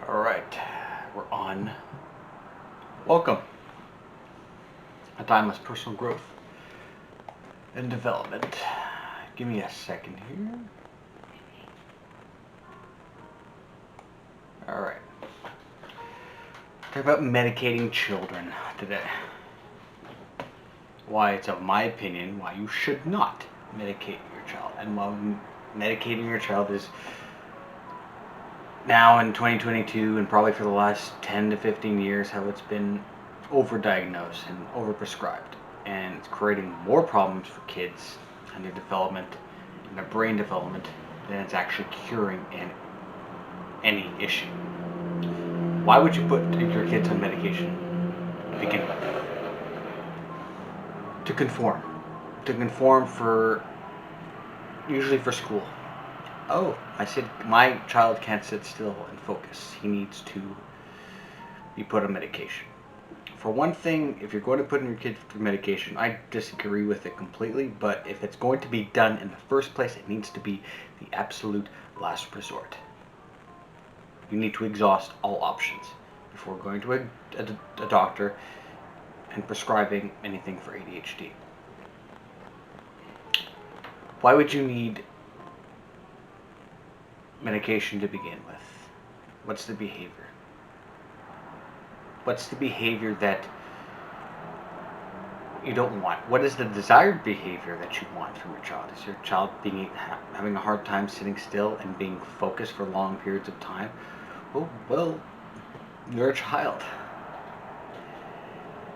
All right, we're on. Welcome. A timeless personal growth and development. Give me a second here. All right. Talk about medicating children today. Why it's of my opinion why you should not medicate your child, and why medicating your child is now in 2022 and probably for the last 10 to 15 years how it's been overdiagnosed and overprescribed, and it's creating more problems for kids and their development and their brain development than it's actually curing any issue. Why would you put your kids on medication to begin with? To conform. To conform for usually for school. Oh, I said my child can't sit still and focus. He needs to be put on medication. For one thing, if you're going to put in your kid through medication, I disagree with it completely, but if it's going to be done in the first place, it needs to be the absolute last resort. You need to exhaust all options before going to a doctor and prescribing anything for ADHD. Why would you need medication to begin with? What's the behavior? What's the behavior that you don't want? What is the desired behavior that you want from your child? Is your child having a hard time sitting still and being focused for long periods of time? Well, you're a child.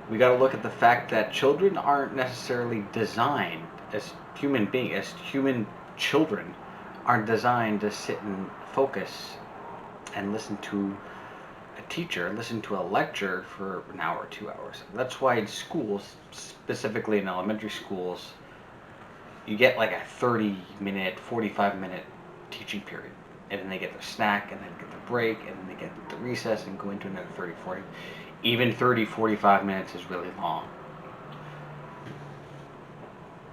We got to look at the fact that children aren't necessarily designed as human children aren't designed to sit and focus and listen to a teacher, listen to a lecture for an hour, 2 hours. That's why in schools, specifically in elementary schools, you get like a 30-minute, 45-minute teaching period. And then they get their snack, and then get their break, and then they get the recess and go into another 30, 40. Even 30, 45 minutes is really long.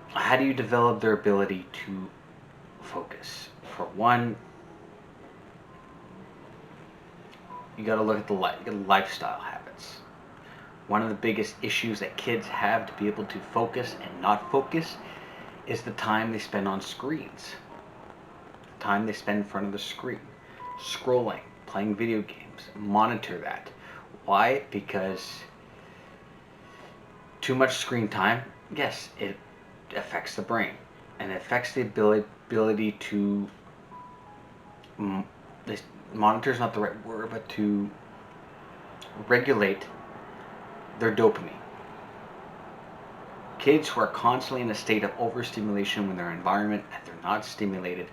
How do you develop their ability to focus? For one, you got to look at the lifestyle habits. One of the biggest issues that kids have to be able to focus and not focus is the time they spend on screens. The time they spend in front of the screen, scrolling, playing video games. Monitor that. Why? Because too much screen time, yes, it affects the brain, and it affects the ability to monitor is not the right word, but to regulate their dopamine. Kids who are constantly in a state of overstimulation when their environment and they're not stimulated,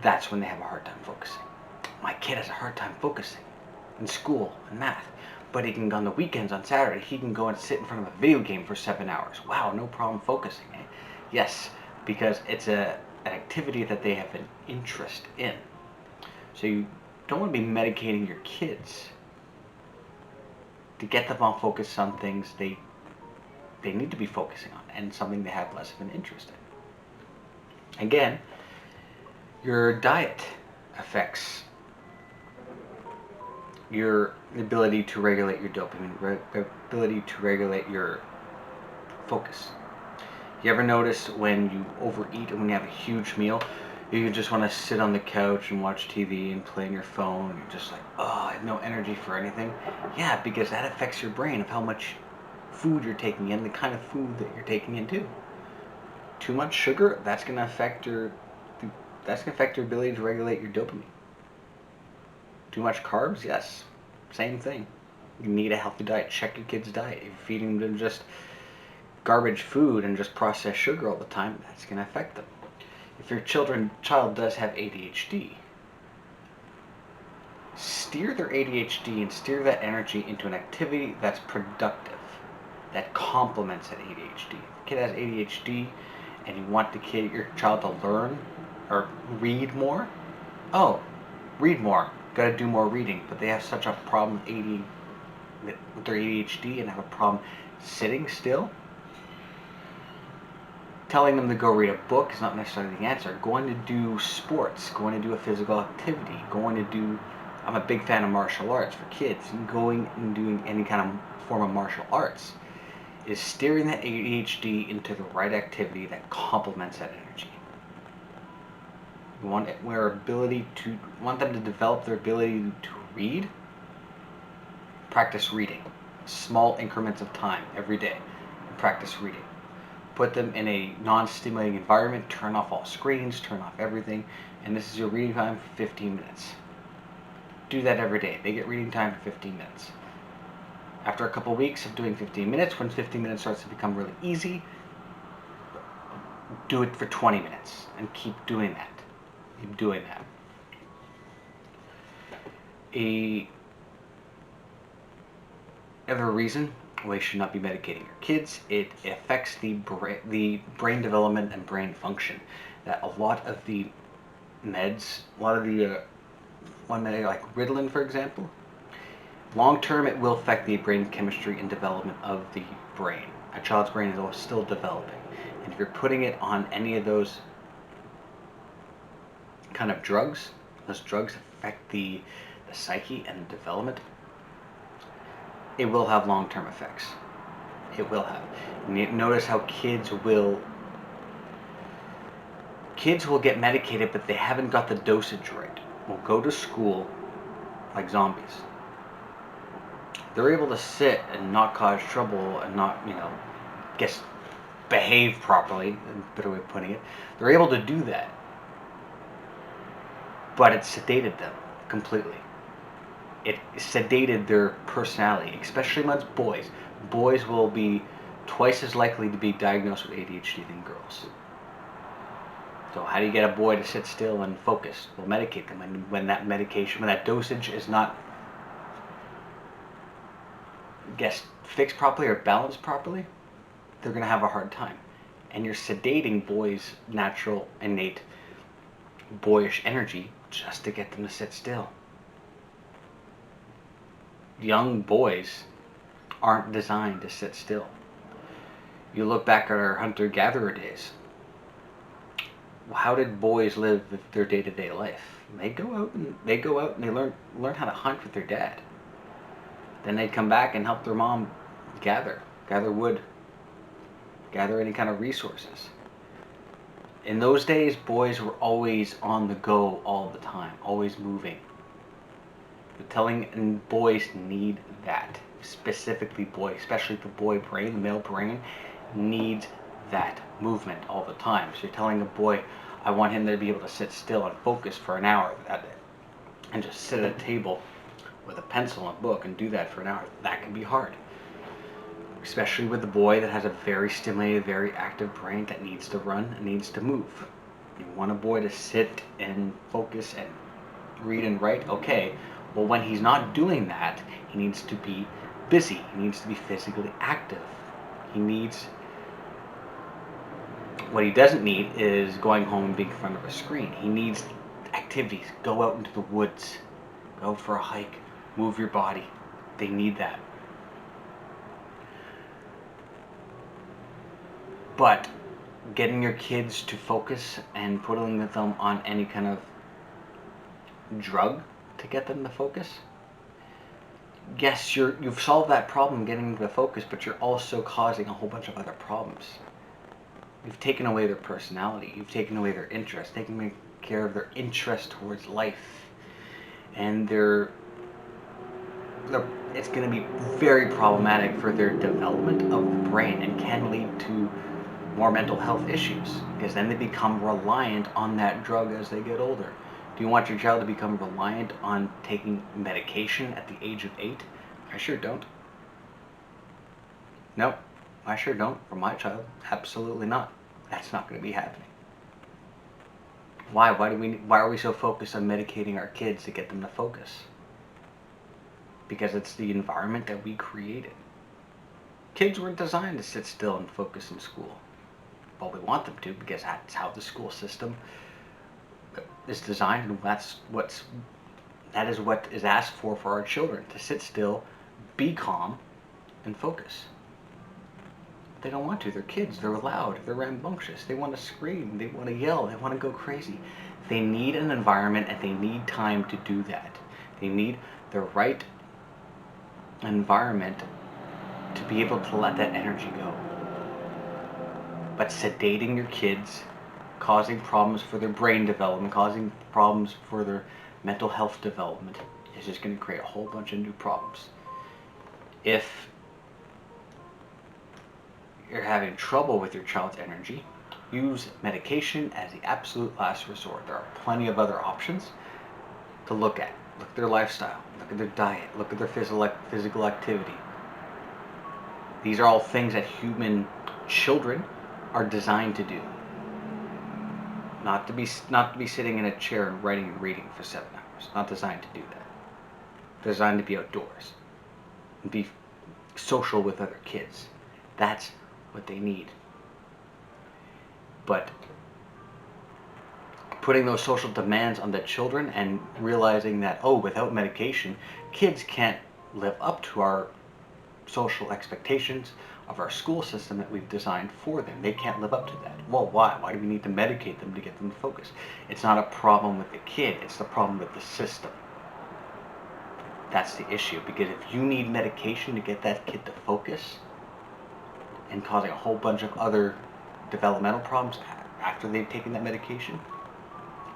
that's when they have a hard time focusing. My kid has a hard time focusing in school and math, but he can go on the weekends, on Saturday, he can go and sit in front of a video game for 7 hours. Wow, no problem focusing. Eh? Yes, because it's an activity that they have an interest in. So you don't want to be medicating your kids to get them all focused on things they need to be focusing on and something they have less of an interest in. Again, your diet affects your ability to regulate your dopamine, ability to regulate your focus. You ever notice when you overeat and when you have a huge meal, you just want to sit on the couch and watch TV and play on your phone. You're just like, oh, I have no energy for anything. Yeah, because that affects your brain of how much food you're taking in, the kind of food that you're taking in too. Too much sugar, that's going to affect your ability to regulate your dopamine. Too much carbs, yes, same thing. You need a healthy diet. Check your kid's diet. If you're feeding them just garbage food and just processed sugar all the time, that's going to affect them. If your child does have ADHD, steer their ADHD and steer that energy into an activity that's productive, that complements that ADHD. If a kid has ADHD and you want your child to learn or read more, read more, gotta do more reading, but they have such a problem with their ADHD and have a problem sitting still, telling them to go read a book is not necessarily the answer. Going to do sports, going to do a physical activity, going to do I'm a big fan of martial arts for kids. And going and doing any kind of form of martial arts is steering that ADHD into the right activity that complements that energy. You want them to develop their ability to read. Practice reading, small increments of time every day. Practice reading. Put them in a non-stimulating environment. Turn off all screens. Turn off everything. And this is your reading time for 15 minutes. Do that every day. They get reading time for 15 minutes. After a couple weeks of doing 15 minutes, when 15 minutes starts to become really easy, do it for 20 minutes and keep doing that. Keep doing that. Another reason why you should not be medicating your kids, it affects the brain development and brain function. That a lot of the meds, one med like Ritalin, for example, long term it will affect the brain chemistry and development of the brain. A child's brain is still developing, and if you're putting it on any of those kind of drugs, those drugs affect the psyche and the development. It will have long-term effects. It will have. Notice how kids will get medicated, but they haven't got the dosage right. Will go to school like zombies. They're able to sit and not cause trouble and not, behave properly, a better way of putting it. They're able to do that, but it sedated them completely. It sedated their personality, especially amongst boys. Boys will be twice as likely to be diagnosed with ADHD than girls. So how do you get a boy to sit still and focus? Well, medicate them. And when that dosage is not, fixed properly or balanced properly, they're going to have a hard time. And you're sedating boys' natural, innate, boyish energy just to get them to sit still. Young boys aren't designed to sit still. You look back at our hunter-gatherer days. How did boys live their day-to-day life? They go out and they learn how to hunt with their dad. Then they'd come back and help their mom gather wood, gather any kind of resources. In those days, boys were always on the go all the time, always moving. And boys need that. Specifically boys, especially the boy brain, the male brain, needs that movement all the time. So you're telling a boy, I want him to be able to sit still and focus for an hour and just sit at a table with a pencil and a book and do that for an hour. That can be hard. Especially with the boy that has a very stimulated, very active brain that needs to run and needs to move. You want a boy to sit and focus and read and write? Okay. Well, when he's not doing that, he needs to be busy. He needs to be physically active. What he doesn't need is going home and being in front of a screen. He needs activities. Go out into the woods. Go for a hike. Move your body. They need that. But getting your kids to focus and putting them on any kind of drug to get them to focus, yes, you've solved that problem getting them to focus, but you're also causing a whole bunch of other problems. You've taken away their personality, you've taken away their interest, taken care of their interest towards life, and it's going to be very problematic for their development of the brain and can lead to more mental health issues, because then they become reliant on that drug as they get older. Do you want your child to become reliant on taking medication at the age of 8? I sure don't. No, I sure don't. For my child, absolutely not. That's not going to be happening. Why? Why are we so focused on medicating our kids to get them to focus? Because it's the environment that we created. Kids weren't designed to sit still and focus in school. Well, we want them to, because that's how the school system is designed, and that is what is asked for our children, to sit still, be calm, and focus. They don't want to. They're kids. They're loud. They're rambunctious. They want to scream. They want to yell. They want to go crazy. They need an environment, and they need time to do that. They need the right environment to be able to let that energy go. But sedating your kids, causing problems for their brain development, causing problems for their mental health development, is just going to create a whole bunch of new problems. If you're having trouble with your child's energy, use medication as the absolute last resort. There are plenty of other options to look at. Look at their lifestyle, look at their diet, look at their physical activity. These are all things that human children are designed to do. Not to be sitting in a chair and writing and reading for 7 hours. Not designed to do that. They're designed to be outdoors and be social with other kids. That's what they need. But putting those social demands on the children and realizing that, oh, without medication, kids can't live up to our social expectations of our school system that we've designed for them. They can't live up to that. Well, why? Why do we need to medicate them to get them to focus? It's not a problem with the kid, it's the problem with the system. That's the issue, because if you need medication to get that kid to focus and causing a whole bunch of other developmental problems after they've taken that medication,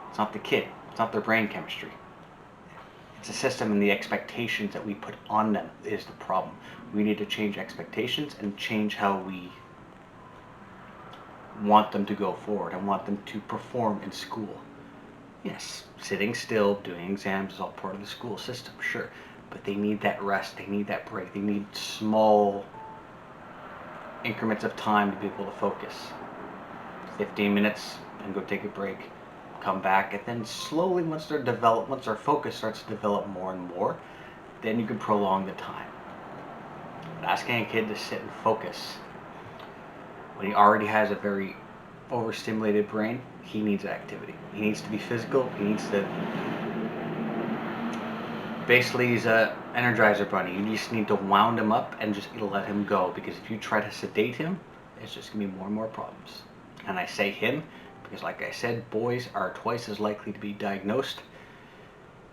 it's not the kid, it's not their brain chemistry. It's the system and the expectations that we put on them is the problem. We need to change expectations and change how we want them to go forward and want them to perform in school. Yes, sitting still, doing exams is all part of the school system, sure. But they need that rest, they need that break, they need small increments of time to be able to focus. 15 minutes and go take a break. Come back, and then slowly once their focus starts to develop more and more, then you can prolong the time. But asking a kid to sit and focus when he already has a very overstimulated brain, he needs activity. He needs to be physical. He needs to basically, he's a Energizer bunny. You just need to wound him up and just let him go, because if you try to sedate him, it's just gonna be more and more problems. And I say him because, like I said, boys are twice as likely to be diagnosed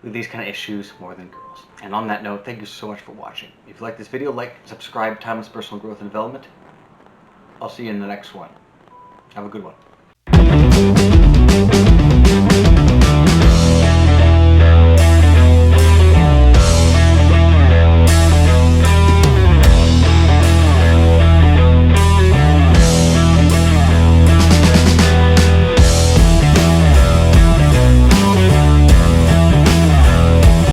with these kind of issues more than girls. And on that note, thank you so much for watching. If you like this video, like, subscribe, Timeless Personal Growth and Development. I'll see you in the next one. Have a good one.